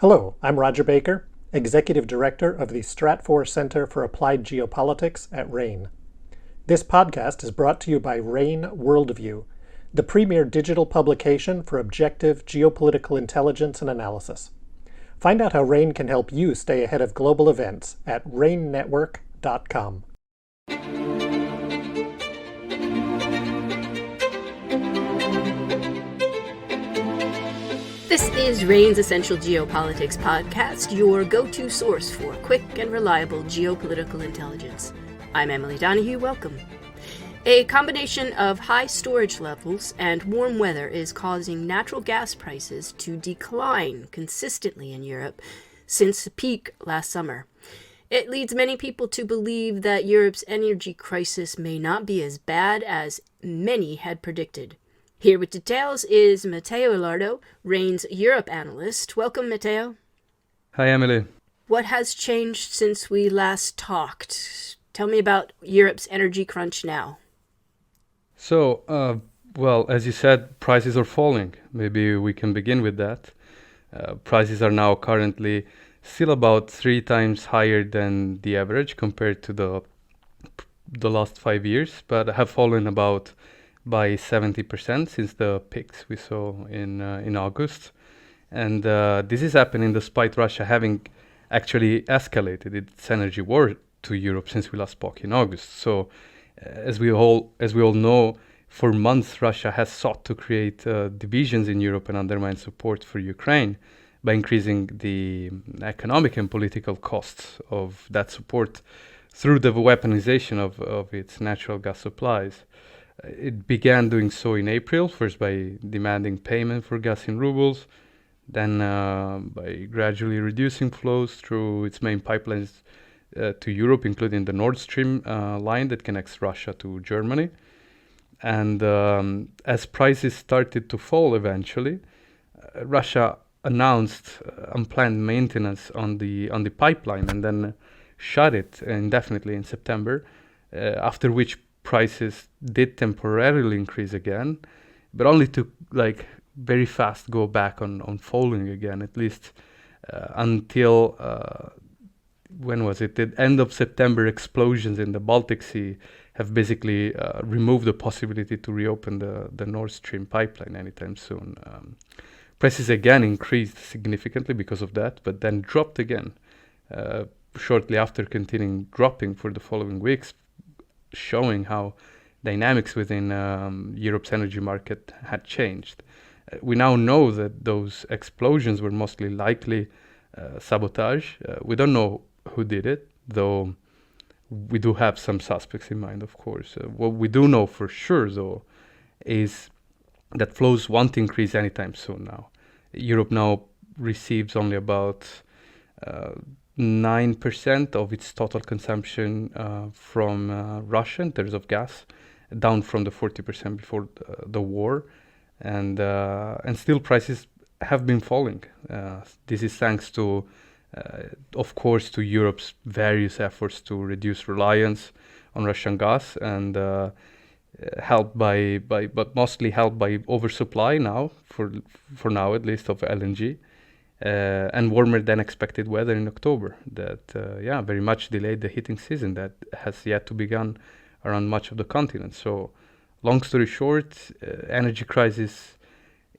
Hello, I'm Roger Baker, Executive Director of the Stratfor Center for Applied Geopolitics at RANE. This podcast is brought to you by RANE Worldview, the premier digital publication for objective geopolitical intelligence and analysis. Find out how RANE can help you stay ahead of global events at ranenetwork.com. This is RANE's Essential Geopolitics podcast, your go-to source for quick and reliable geopolitical intelligence. I'm Emily Donahue, welcome. A combination of high storage levels and warm weather is causing natural gas prices to decline consistently in Europe since the peak last summer. It leads many people to believe that Europe's energy crisis may not be as bad as many had predicted. Here with details is Matteo Ilardo, RANE's Europe analyst. Welcome, Matteo. Hi, Emily. What has changed since we last talked? Tell me about Europe's energy crunch now. So, as you said, prices are falling. Maybe we can begin with that. Prices are now currently still about 3 times higher than the average compared to the last 5 years, but have fallen about by 70% since the peaks we saw in August. And this is happening despite Russia having actually escalated its energy war to Europe since we last spoke in August. So as we all know, for months Russia has sought to create divisions in Europe and undermine support for Ukraine by increasing the economic and political costs of that support through the weaponization of its natural gas supplies. It began doing so in April, first by demanding payment for gas in rubles, then by gradually reducing flows through its main pipelines to Europe, including the Nord Stream line that connects Russia to Germany. And as prices started to fall eventually, Russia announced unplanned maintenance on the pipeline and then shut it indefinitely in September, after which prices did temporarily increase again, but only to very fast go back on falling again, at least until when was it? The end of September. Explosions in the Baltic Sea have basically removed the possibility to reopen the Nord Stream pipeline anytime soon. Prices again increased significantly because of that, but then dropped again shortly after, continuing dropping for the following weeks, showing how dynamics within Europe's energy market had changed. We now know that those explosions were mostly likely sabotage. We don't know who did it, though we do have some suspects in mind, of course. What we do know for sure, though, is that flows won't increase anytime soon now. Europe now receives only about 9% of its total consumption from Russia in terms of gas, down from the 40% before the war, and still prices have been falling. This is thanks to, of course, to Europe's various efforts to reduce reliance on Russian gas, and but mostly helped by oversupply now, for now at least, of LNG. And warmer than expected weather in October that very much delayed the heating season that has yet to begin around much of the continent. So long story short, energy crisis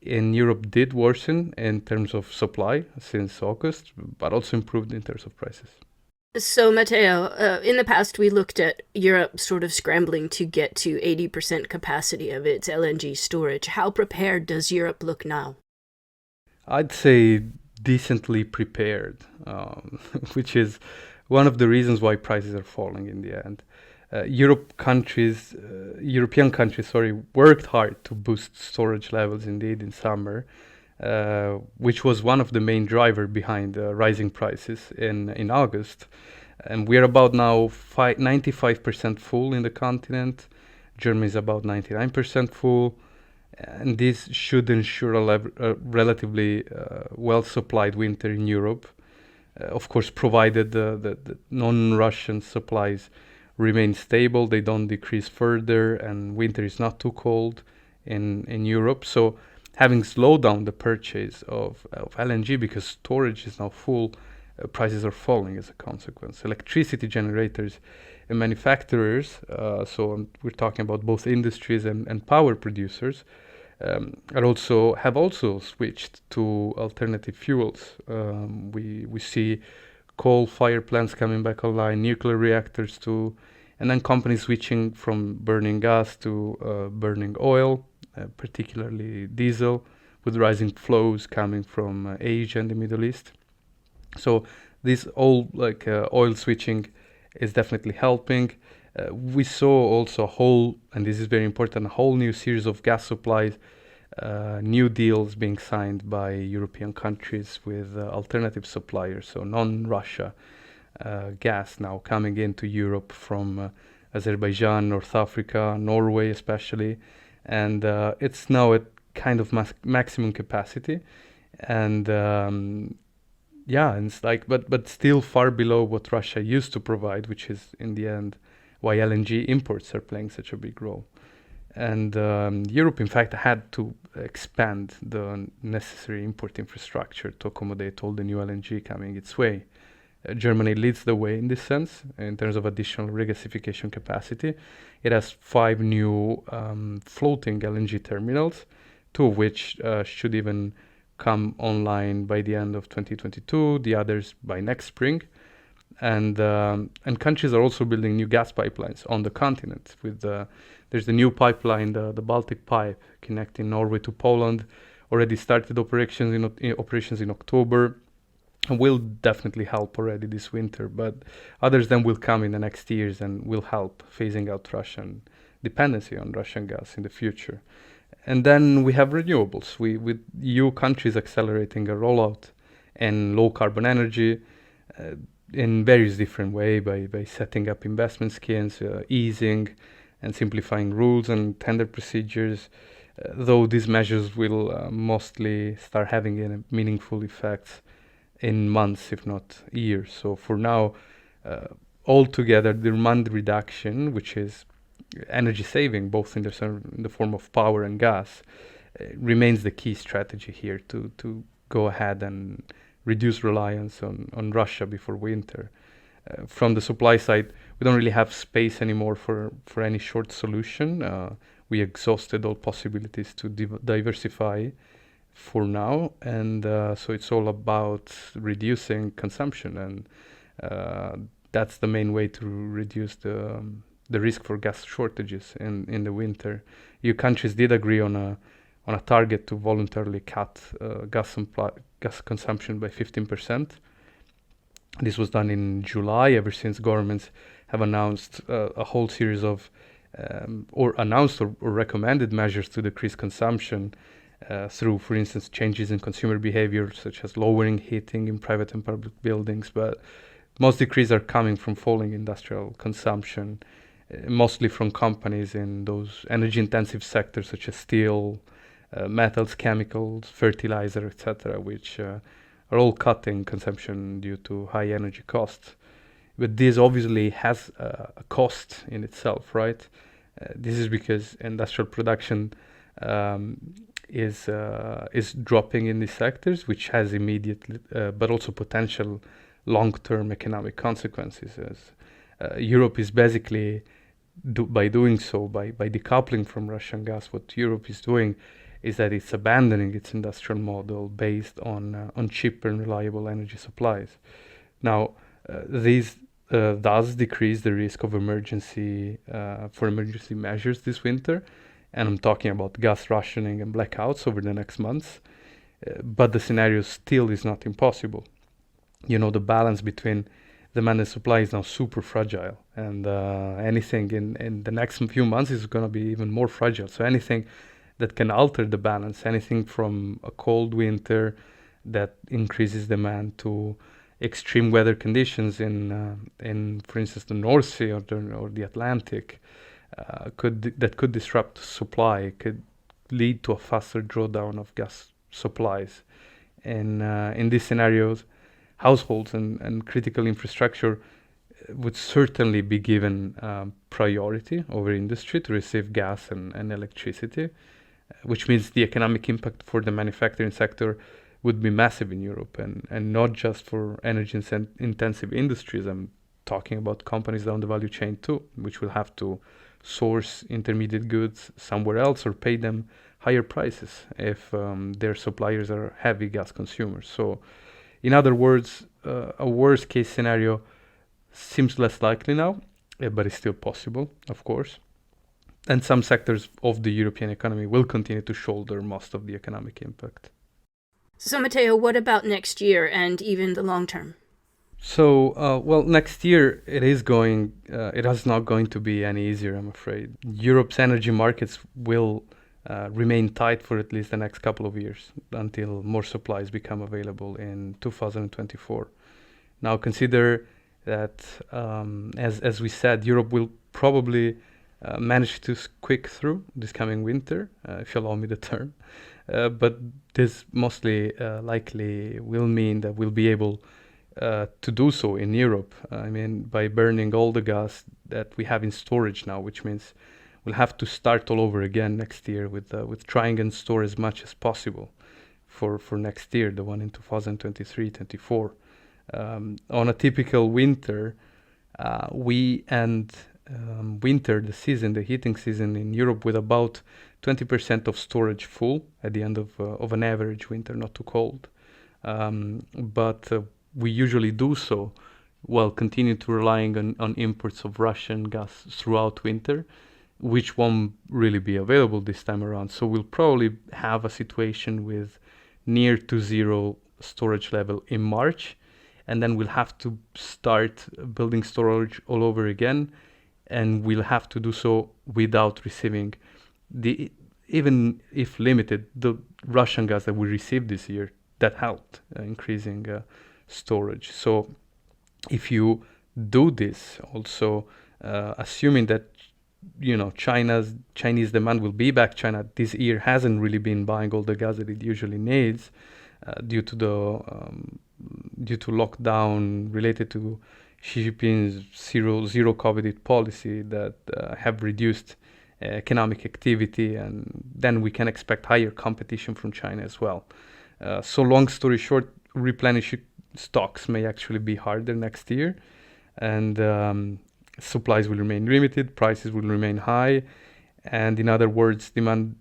in Europe did worsen in terms of supply since August, but also improved in terms of prices. So, Matteo, in the past we looked at Europe sort of scrambling to get to 80% capacity of its LNG storage. How prepared does Europe look now? I'd say decently prepared, which is one of the reasons why prices are falling in the end. European countries, worked hard to boost storage levels indeed in summer, which was one of the main drivers behind rising prices in August. And we're about now 95% full in the continent. Germany is about 99% full. And this should ensure a relatively well-supplied winter in Europe, of course, provided the non-Russian supplies remain stable, they don't decrease further, and winter is not too cold in Europe. So having slowed down the purchase of LNG because storage is now full, prices are falling as a consequence. Electricity generators and manufacturers, we're talking about both industries and power producers, have also switched to alternative fuels. We see coal-fired plants coming back online, nuclear reactors too, and then companies switching from burning gas to burning oil, particularly diesel, with rising flows coming from Asia and the Middle East. So this all oil switching is definitely helping. We saw also and this is very important, a whole new series of gas supplies, new deals being signed by European countries with alternative suppliers, so non-Russia gas now coming into Europe from Azerbaijan, North Africa, Norway especially, and it's now at kind of maximum capacity, and and it's but still far below what Russia used to provide, which is in the end why LNG imports are playing such a big role. And Europe, in fact, had to expand the necessary import infrastructure to accommodate all the new LNG coming its way. Germany leads the way in this sense, in terms of additional regasification capacity. It has 5 new floating LNG terminals, 2 of which should even come online by the end of 2022, the others by next spring. And countries are also building new gas pipelines on the continent. There's the new pipeline, the Baltic Pipe, connecting Norway to Poland, already started operations in October, and will definitely help already this winter. But others then will come in the next years and will help phasing out Russian dependency on Russian gas in the future. And then we have renewables, with EU countries accelerating a rollout in low carbon energy in various different ways by setting up investment schemes, easing and simplifying rules and tender procedures, though these measures will mostly start having a meaningful effects in months, if not years. So for now, altogether, the demand reduction, which is energy saving, both in the form of power and gas, remains the key strategy here to go ahead and reduce reliance on Russia before winter. From the supply side, we don't really have space anymore for any short solution. We exhausted all possibilities to diversify for now, and so it's all about reducing consumption, and that's the main way to reduce the risk for gas shortages in the winter. EU countries did agree on a target to voluntarily cut gas consumption by 15%. This was done in July, ever since governments have announced a whole series of or recommended measures to decrease consumption through, for instance, changes in consumer behavior, such as lowering heating in private and public buildings. But most decrees are coming from falling industrial consumption, mostly from companies in those energy-intensive sectors such as steel, metals, chemicals, fertilizer, etc., which are all cutting consumption due to high energy costs. But this obviously has a cost in itself, right? This is because industrial production is dropping in these sectors, which has immediate but also potential long-term economic consequences. As Europe is basically, by decoupling from Russian gas, what Europe is doing is that it's abandoning its industrial model based on cheap and reliable energy supplies. Now, these does decrease the risk of emergency measures this winter, and I'm talking about gas rationing and blackouts over the next months. But the scenario still is not impossible. The balance between demand and supply is now super fragile, and anything in the next few months is going to be even more fragile. So anything that can alter the balance, anything from a cold winter that increases demand to extreme weather conditions in for instance, the North Sea or the Atlantic, could disrupt supply, could lead to a faster drawdown of gas supplies. And in these scenarios, households and critical infrastructure would certainly be given priority over industry to receive gas and electricity. which means the economic impact for the manufacturing sector would be massive in Europe, and not just for energy-intensive industries. I'm talking about companies down the value chain too, which will have to source intermediate goods somewhere else or pay them higher prices if their suppliers are heavy gas consumers. So, in other words, a worst-case scenario seems less likely now, but it's still possible, of course. And some sectors of the European economy will continue to shoulder most of the economic impact. So, Matteo, what about next year and even the long term? So, well, next year it is not going to be any easier, I'm afraid. Europe's energy markets will remain tight for at least the next couple of years until more supplies become available in 2024. Now, consider that, as we said, Europe will probably manage to squeak through this coming winter, if you allow me the term. But this mostly likely will mean that we'll be able to do so in Europe. I mean, by burning all the gas that we have in storage now, which means we'll have to start all over again next year with trying and store as much as possible for next year, the one in 2023-24. On a typical winter, we end winter, the heating season in Europe, with about 20% of storage full at the end of an average winter, not too cold. But we usually do so while continue to relying on imports of Russian gas throughout winter, which won't really be available this time around. So we'll probably have a situation with near to zero storage level in March, and then we'll have to start building storage all over again, and we'll have to do so without receiving even if limited, the Russian gas that we received this year. That helped increasing storage. So if you do this, also assuming that Chinese demand will be back. China this year hasn't really been buying all the gas that it usually needs due to lockdown related to Xi Jinping's zero COVID policy that have reduced economic activity, and then we can expect higher competition from China as well. So long story short, replenishing stocks may actually be harder next year, and supplies will remain limited, prices will remain high, and in other words, demand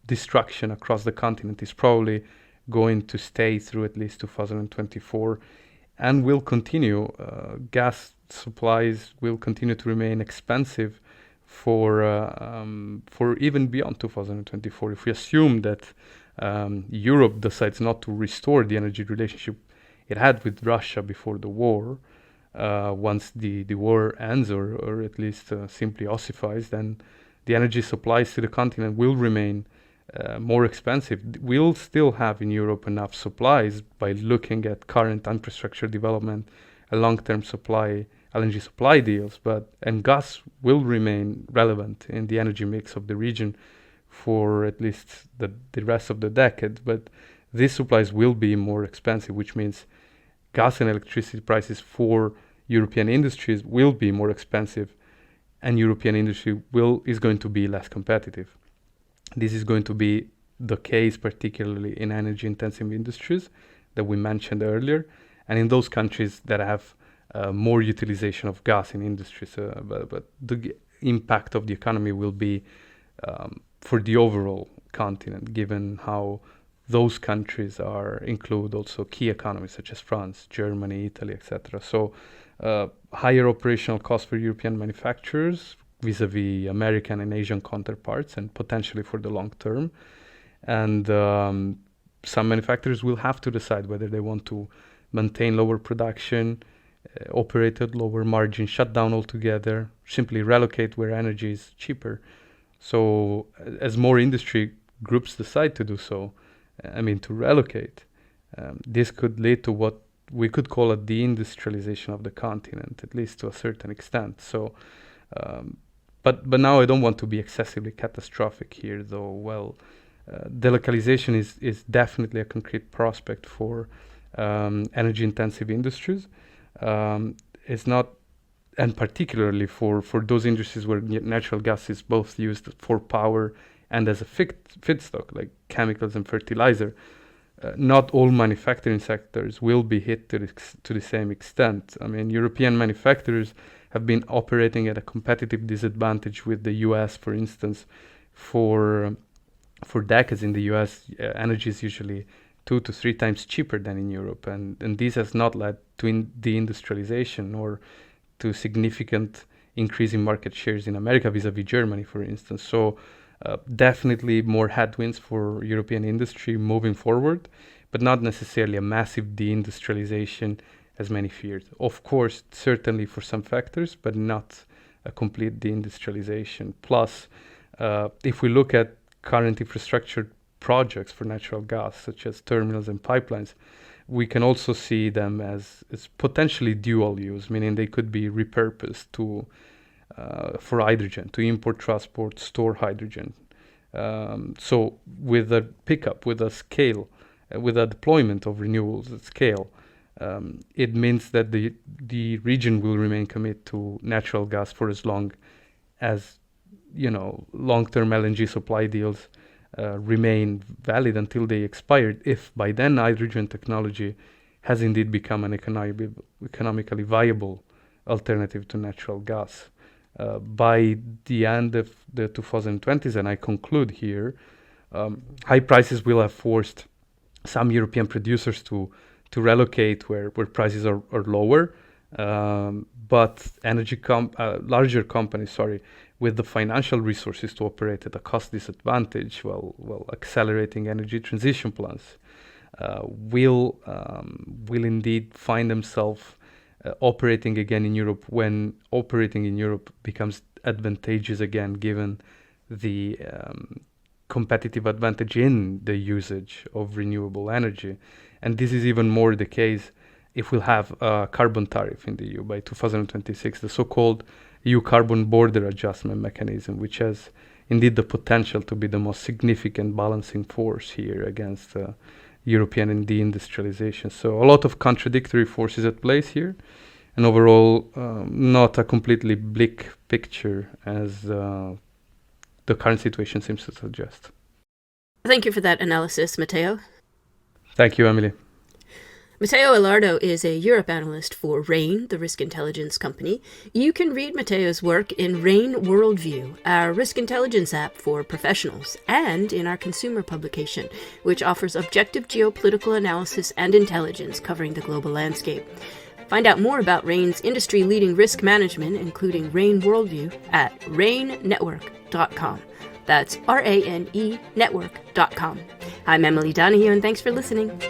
destruction across the continent is probably going to stay through at least 2024 and will continue. Gas supplies will continue to remain expensive for even beyond 2024. If we assume that Europe decides not to restore the energy relationship it had with Russia before the war, once the war ends or at least simply ossifies, then the energy supplies to the continent will remain more expensive. We'll still have in Europe enough supplies by looking at current infrastructure development and long-term supply, LNG supply deals, and gas will remain relevant in the energy mix of the region for at least the rest of the decade. But these supplies will be more expensive, which means gas and electricity prices for European industries will be more expensive, and European industry is going to be less competitive. This is going to be the case particularly in energy-intensive industries that we mentioned earlier, and in those countries that have more utilization of gas in industries. But the impact of the economy will be for the overall continent, given how those countries include also key economies such as France, Germany, Italy, etc. So higher operational costs for European manufacturers vis-a-vis American and Asian counterparts, and potentially for the long term. And some manufacturers will have to decide whether they want to maintain lower production, operate at lower margin, shut down altogether, simply relocate where energy is cheaper. So as more industry groups decide to do so, to relocate, this could lead to what we could call a deindustrialization of the continent, at least to a certain extent. So, but now I don't want to be excessively catastrophic here, though. Delocalization is definitely a concrete prospect for energy-intensive industries. It's not, and particularly for those industries where natural gas is both used for power and as a feedstock, like chemicals and fertilizer, not all manufacturing sectors will be hit to the same extent. I mean, European manufacturers have been operating at a competitive disadvantage with the US, for instance. For decades in the US, energy is usually 2 to 3 times cheaper than in Europe, and this has not led to deindustrialization or to significant increase in market shares in America vis-a-vis Germany, for instance. So definitely more headwinds for European industry moving forward, but not necessarily a massive deindustrialization as many feared. Of course, certainly for some factors, but not a complete deindustrialization. Plus, if we look at current infrastructure projects for natural gas, such as terminals and pipelines, we can also see them as potentially dual use, meaning they could be repurposed for hydrogen, to import, transport, store hydrogen. So with a pickup, with a scale, with a deployment of renewables at scale, it means that the region will remain committed to natural gas for as long as, long-term LNG supply deals remain valid until they expired, if by then hydrogen technology has indeed become an economically viable alternative to natural gas. By the end of the 2020s, and I conclude here, high prices will have forced some European producers to relocate where prices are lower, but larger companies, with the financial resources to operate at a cost disadvantage, while accelerating energy transition plans, will indeed find themselves operating again in Europe when operating in Europe becomes advantageous again, given the competitive advantage in the usage of renewable energy. And this is even more the case if we'll have a carbon tariff in the EU by 2026, the so-called EU carbon border adjustment mechanism, which has indeed the potential to be the most significant balancing force here against European deindustrialization. So a lot of contradictory forces at play here, and overall not a completely bleak picture as the current situation seems to suggest. Thank you for that analysis, Matteo. Thank you, Emily. Matteo Ilardo is a Europe analyst for RANE, the risk intelligence company. You can read Matteo's work in RANE Worldview, our risk intelligence app for professionals, and in our consumer publication, which offers objective geopolitical analysis and intelligence covering the global landscape. Find out more about RANE's industry-leading risk management, including RANE Worldview, at ranenetwork.com. That's RANE network.com. I'm Emily Donahue, and thanks for listening.